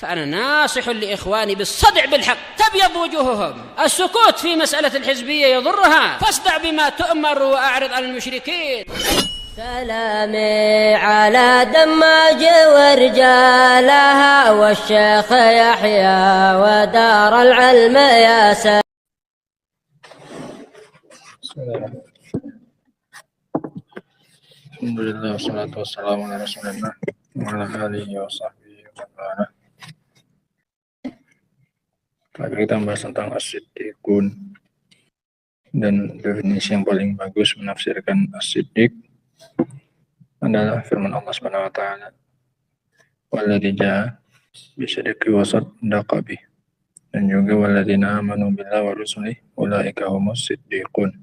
فأنا ناصح لإخواني بالصدع بالحق تبيض وجوههم. السكوت في مسألة الحزبية يضرها، فاصدع بما تؤمر وأعرض عن المشركين. سلامي على دماج ورجالها والشيخ يحيى ودار العلم يا سلام. Alhamdulillah wassalatu wassalamu ala rasulillah wa ala alihi wa sahbihi wa ala. Tadi kita bahas tentang as-siddiqun dan definisi yang paling bagus menafsirkan as-siddiq adalah firman Allah Subhanahu wa taala walladzi jaa bisidqi wa saddaqa bih, dan juga walladzina amanu billahi wa rusulihi ulaika humus siddiqun,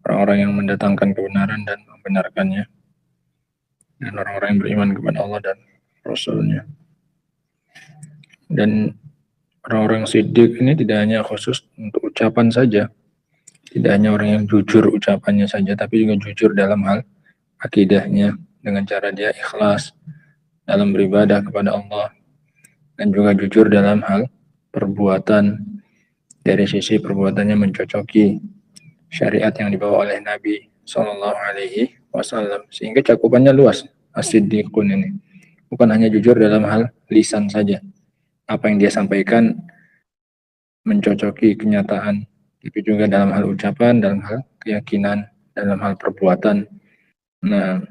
orang-orang yang mendatangkan kebenaran dan membenarkannya, dan orang-orang yang beriman kepada Allah dan Rasulnya. Dan orang-orang siddiq ini tidak hanya khusus untuk ucapan saja, tidak hanya orang yang jujur ucapannya saja, tapi juga jujur dalam hal akidahnya, dengan cara dia ikhlas dalam beribadah kepada Allah, dan juga jujur dalam hal perbuatan, dari sisi perbuatannya mencocoki syariat yang dibawa oleh Nabi Sallallahu Alaihi Wasallam, sehingga cakupannya luas. As-siddiqun ini bukan hanya jujur dalam hal lisan saja, apa yang dia sampaikan mencocoki kenyataan, tapi juga dalam hal ucapan, dalam hal keyakinan, dalam hal perbuatan. Nah,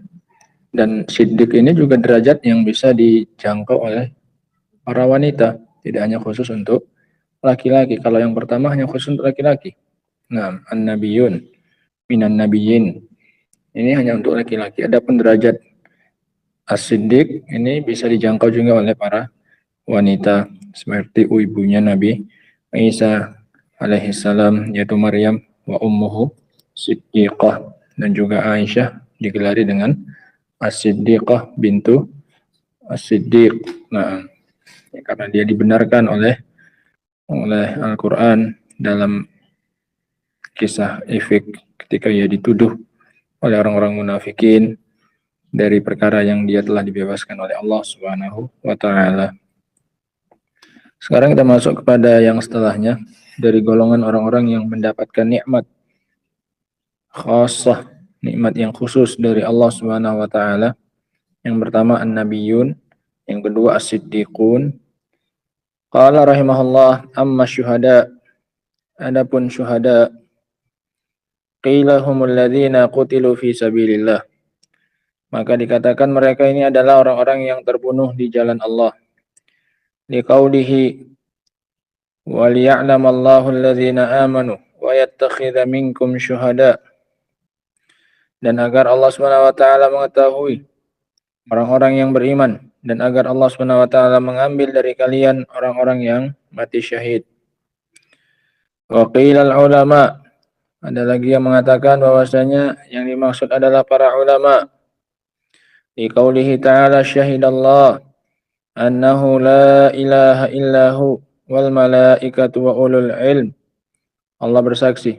dan siddiq ini juga derajat yang bisa dijangkau oleh para wanita, tidak hanya khusus untuk laki-laki. Kalau yang pertama hanya khusus untuk laki-laki. Nah, an-nabiyun minan nabiyyin, ini hanya untuk laki-laki. Adapun derajat as-siddiq ini bisa dijangkau juga oleh para wanita, seperti ibunya Nabi Isa alaihissalam, yaitu Maryam wa ummuhu siddiqah, dan juga Aisyah digelari dengan as-siddiqah bintu as-siddiq. Nah, karena dia dibenarkan oleh Al-Quran dalam kisah ifk ketika ia dituduh oleh orang-orang munafikin dari perkara yang dia telah dibebaskan oleh Allah Subhanahu wa taala. Sekarang kita masuk kepada yang setelahnya, dari golongan orang-orang yang mendapatkan nikmat khassah, nikmat yang khusus dari Allah Subhanahu wa taala. Yang pertama an-nabiyun, yang kedua as-siddiqun. Qala rahimahullah, amma syuhada, adapun syuhada, qila humul ladzina qutilu fi sabilillah, maka dikatakan mereka ini adalah orang-orang yang terbunuh di jalan Allah. Liqaulihi wa liya'lamallahu alladzina amanu wa yattakhidha minkum syuhada, dan agar Allah Subhanahu wa taala mengetahui orang-orang yang beriman, dan agar Allah Subhanahu wa taala mengambil dari kalian orang-orang yang mati syahid. Wa qilal ulama, ada lagi yang mengatakan bahwasanya yang dimaksud adalah para ulama. Di qaulihi ta'ala syahidallah annahu la ilaha illahu wal malaikatu wa ulul ilm. Allah bersaksi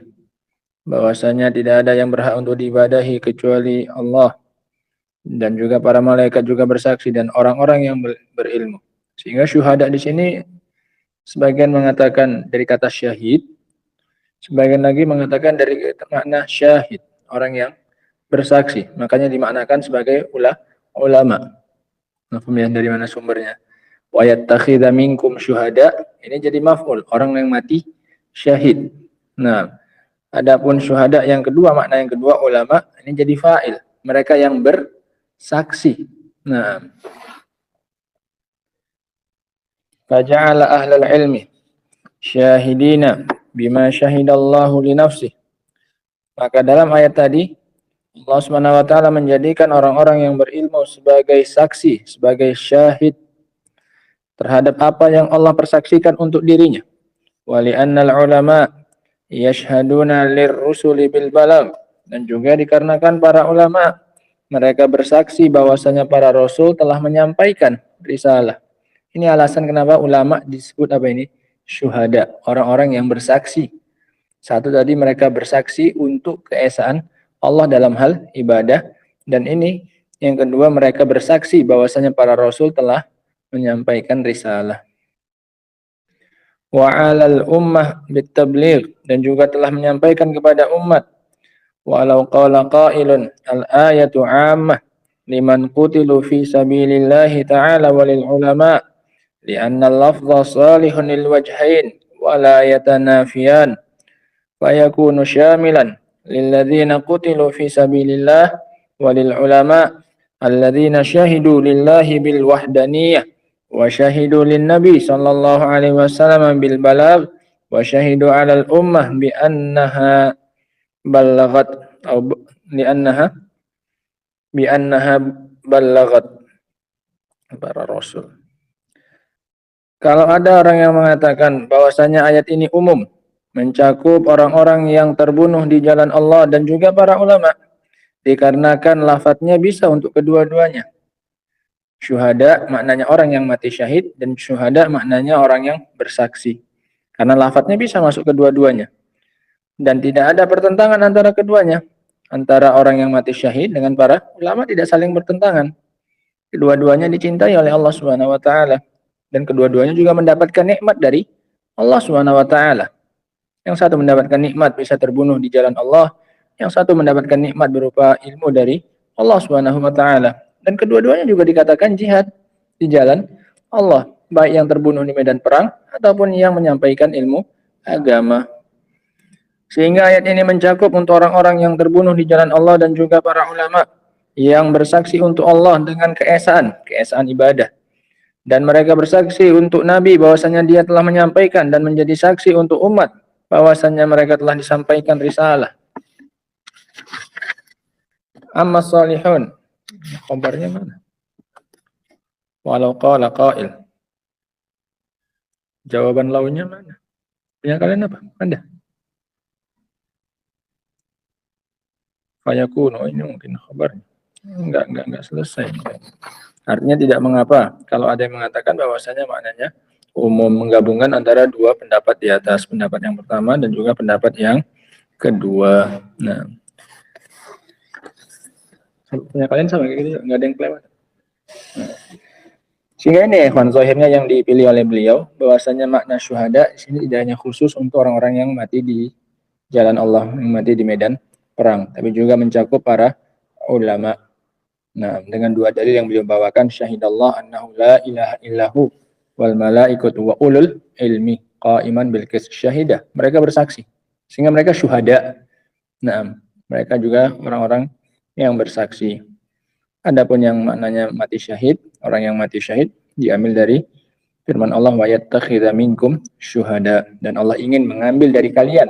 bahwasanya tidak ada yang berhak untuk diibadahi kecuali Allah, dan juga para malaikat juga bersaksi, dan orang-orang yang berilmu. Sehingga syuhada di sini sebagian mengatakan dari kata syahid, sebagian lagi mengatakan dari makna syahid, orang yang bersaksi. Makanya dimaknakan sebagai ulama. Nah, pemilihan dari mana sumbernya? Wa yattakhidha minkum syuhada, ini jadi maf'ul, orang yang mati syahid. Nah, adapun syuhada yang kedua, makna yang kedua ulama, ini jadi fa'il, mereka yang bersaksi. Nah, faja'ala ahlal ilmi syahidina bima syahidallahu li nafsih. Maka dalam ayat tadi Allah Subhanahu wa taala menjadikan orang-orang yang berilmu sebagai saksi, sebagai syahid terhadap apa yang Allah persaksikan untuk dirinya. Wa li'annal ulama yashhaduna lirrusuli bil balagh, dan juga dikarenakan para ulama mereka bersaksi bahwasanya para rasul telah menyampaikan risalah. Ini alasan kenapa ulama disebut apa ini? Syuhada, orang-orang yang bersaksi. Satu tadi mereka bersaksi untuk keesaan Allah dalam hal ibadah, dan ini yang kedua mereka bersaksi bahwasanya para rasul telah menyampaikan risalah. Wa 'alal ummah bitabligh, dan juga telah menyampaikan kepada umat. Walau qala qailun al-ayatu 'ammah liman qutilu fi sabilillahi ta'ala walil ulama li'anna al-lafdha salihun lil wajhain wa la yatanafiyan fayakunu syamilan lilladzina qutilu fi sabilillah walil ulama alladzina syahidu lillahi bil wahdaniyah wa syahidu lin nabi sallallahu alaihi wasallam bil balagh wa syahidu 'alal ummah bi annaha balagat atau bi annaha balagat para rasul. Kalau ada orang yang mengatakan bahwasanya ayat ini umum, mencakup orang-orang yang terbunuh di jalan Allah dan juga para ulama, dikarenakan lafadznya bisa untuk kedua-duanya. Syuhada maknanya orang yang mati syahid, dan syuhada maknanya orang yang bersaksi. Karena lafadznya bisa masuk kedua-duanya. Dan tidak ada pertentangan antara keduanya. Antara orang yang mati syahid dengan para ulama tidak saling bertentangan. Kedua-duanya dicintai oleh Allah Subhanahu wa taala, dan kedua-duanya juga mendapatkan nikmat dari Allah Subhanahu wa taala. Yang satu mendapatkan nikmat bisa terbunuh di jalan Allah, yang satu mendapatkan nikmat berupa ilmu dari Allah Subhanahu wa taala. Dan kedua-duanya juga dikatakan jihad di jalan Allah, baik yang terbunuh di medan perang ataupun yang menyampaikan ilmu agama. Sehingga ayat ini mencakup untuk orang-orang yang terbunuh di jalan Allah dan juga para ulama yang bersaksi untuk Allah dengan keesaan ibadah. Dan mereka bersaksi untuk Nabi bahwasanya dia telah menyampaikan, dan menjadi saksi untuk umat bahwasanya mereka telah disampaikan risalah. Amma salihun, khabarnya mana? Walau qala qail. Jawaban launya mana? Punya kalian apa? Ada? Fayakunu, ini mungkin khabarnya. Enggak selesai. Artinya tidak mengapa kalau ada yang mengatakan bahwasanya maknanya umum, menggabungkan antara dua pendapat di atas, pendapat yang pertama dan juga pendapat yang kedua. Nah, punya kalian sama kayak gitu, nggak ada yang kelewat. Nah, sehingga ini ikhwan zahirnya yang dipilih oleh beliau bahwasanya makna syuhada di sini tidak hanya khusus untuk orang-orang yang mati di jalan Allah, yang mati di medan perang, tapi juga mencakup para ulama. Nah, dengan dua dalil yang beliau bawakan, syahidallah annahu la ilaha illahu wal malaikatu wa ulul ilmi qaiman bil qist, syahidah, mereka bersaksi sehingga mereka syuhada. Nah, mereka juga orang-orang yang bersaksi. Adapun yang maknanya mati syahid, orang yang mati syahid diambil dari firman Allah wa yattakhidha minkum syuhada, dan Allah ingin mengambil dari kalian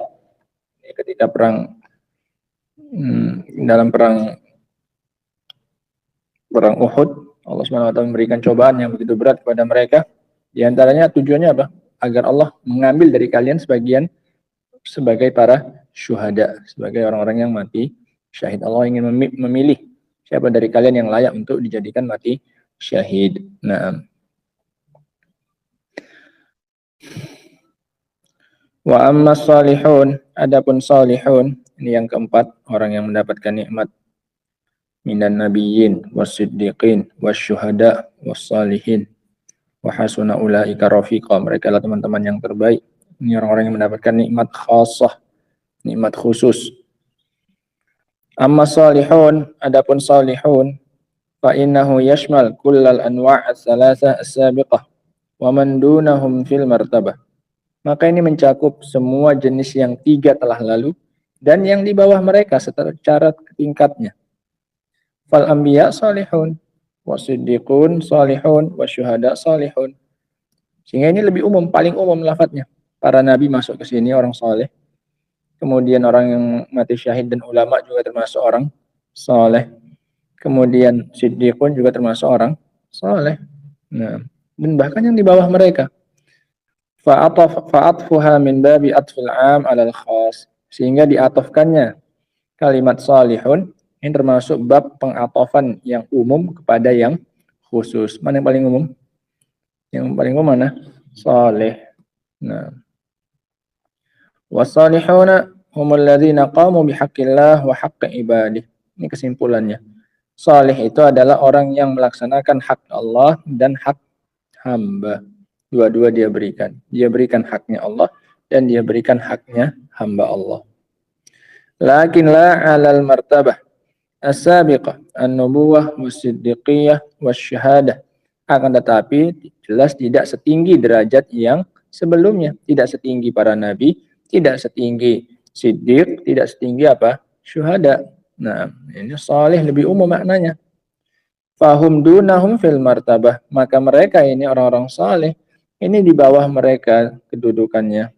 ketika perang, dalam perang Uhud, Allah Subhanahu wa taala memberikan cobaan yang begitu berat kepada mereka. Di antaranya tujuannya apa? Agar Allah mengambil dari kalian sebagian sebagai para syuhada, sebagai orang-orang yang mati syahid. Allah ingin memilih siapa dari kalian yang layak untuk dijadikan mati syahid. Nah, wa amma salihun, adapun salihun, ini yang keempat, orang yang mendapatkan nikmat minan nabiyyin wasiddiqin wasyuhada wassalihin wa hasuna ulaika rafiqa, mereka adalah teman-teman yang terbaik. Ini orang-orang yang mendapatkan nikmat khassah, nikmat khusus. Amma salihun, adapun salihun, fa innahu yashmal kullal anwa' ats-tsalatsa as-sabiqah wa man dunahum fil martabah. Maka ini mencakup semua jenis yang tiga telah lalu dan yang di bawah mereka secara tingkatnya. Fal anbiya salihun, wasiddiqun salihun, wasyuhada salihun. Sehingga ini lebih umum, paling umum lafadznya. Para nabi masuk ke sini orang saleh. Kemudian orang yang mati syahid dan ulama juga termasuk orang saleh. Kemudian siddiqun juga termasuk orang saleh. Nah, dan bahkan yang di bawah mereka. Fa'atfuha min babi atfil 'am 'alal khas. Sehingga diatofkannya kalimat salihun ini termasuk bab pengatofan yang umum kepada yang khusus. Mana yang paling umum? Yang paling umum mana? Saleh. Nah, wassalihuna humul ladzina qamu bihaqqillah wa haqqi ibadih. Ini kesimpulannya. Saleh itu adalah orang yang melaksanakan hak Allah dan hak hamba. Dua-dua dia berikan. Dia berikan haknya Allah dan dia berikan haknya hamba Allah. Lakin la 'alal martabah as-sabiqah an-nubuwah was-siddiqiyah was-syahadah. Akan tetapi jelas tidak setinggi derajat yang sebelumnya, tidak setinggi para nabi, tidak setinggi siddiq, tidak setinggi apa? Syuhada. Nah, ini salih lebih umum maknanya. Fahum dunahum fil martabah, maka mereka ini orang-orang saleh ini di bawah mereka kedudukannya.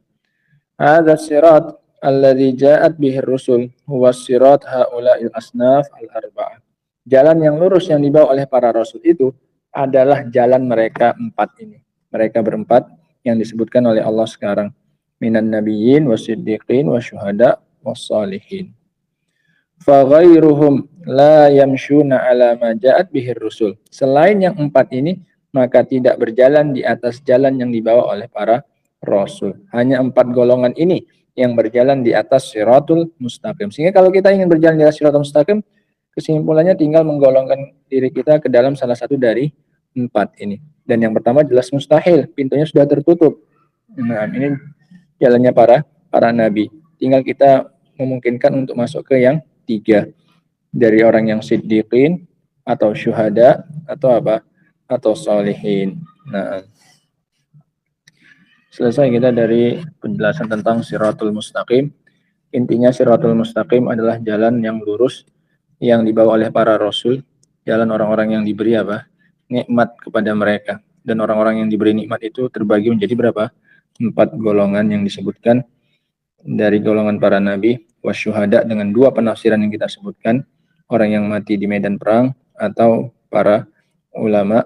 Hadza sirat alladzi ja'at bihi rusul huwa sirat haula'il asnaf al-arba'ah. Jalan yang lurus yang dibawa oleh para rasul itu adalah jalan mereka empat ini. Mereka berempat yang disebutkan oleh Allah sekarang. Minan nabiyyin wasiddiqin wasyuhada wassalihin. Fa ghairuhum la yamshuna ala ma ja'at bihi rusul. Selain yang empat ini, maka tidak berjalan di atas jalan yang dibawa oleh para rasul. Hanya empat golongan ini yang berjalan di atas siratul mustaqim. Sehingga kalau kita ingin berjalan di atas siratul mustaqim, kesimpulannya tinggal menggolongkan diri kita ke dalam salah satu dari empat ini. Dan yang pertama jelas mustahil, pintunya sudah tertutup. Nah, ini jalannya para nabi. Tinggal kita memungkinkan untuk masuk ke yang tiga. Dari orang yang siddiqin, atau syuhada, atau apa? Atau salihin. Nah, selesai kita dari penjelasan tentang siratul mustaqim. Intinya siratul mustaqim adalah jalan yang lurus yang dibawa oleh para rasul, jalan orang-orang yang diberi apa? Nikmat kepada mereka. Dan orang-orang yang diberi nikmat itu terbagi menjadi berapa? 4 golongan yang disebutkan dari golongan para nabi, wasyuhada dengan 2 penafsiran yang kita sebutkan, orang yang mati di medan perang atau para ulama,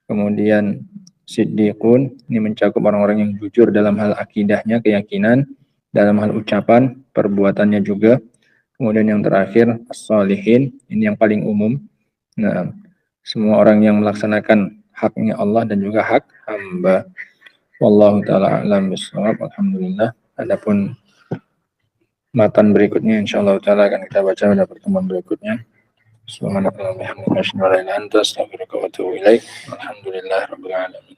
kemudian siddiqun, ini mencakup orang-orang yang jujur dalam hal akidahnya, keyakinan, dalam hal ucapan, perbuatannya juga. Kemudian yang terakhir, as-salihin, ini yang paling umum. Nah, semua orang yang melaksanakan haknya Allah dan juga hak hamba. Wallahu ta'ala a'lam bishawab. Alhamdulillah. Adapun matan berikutnya insyaallah ta'ala akan kita baca pada pertemuan berikutnya. Subhanallah wa bihamdihi asyhadu an la ilaha illa anta astaghfiruka wa atubu ilaik. Alhamdulillahirabbil alamin.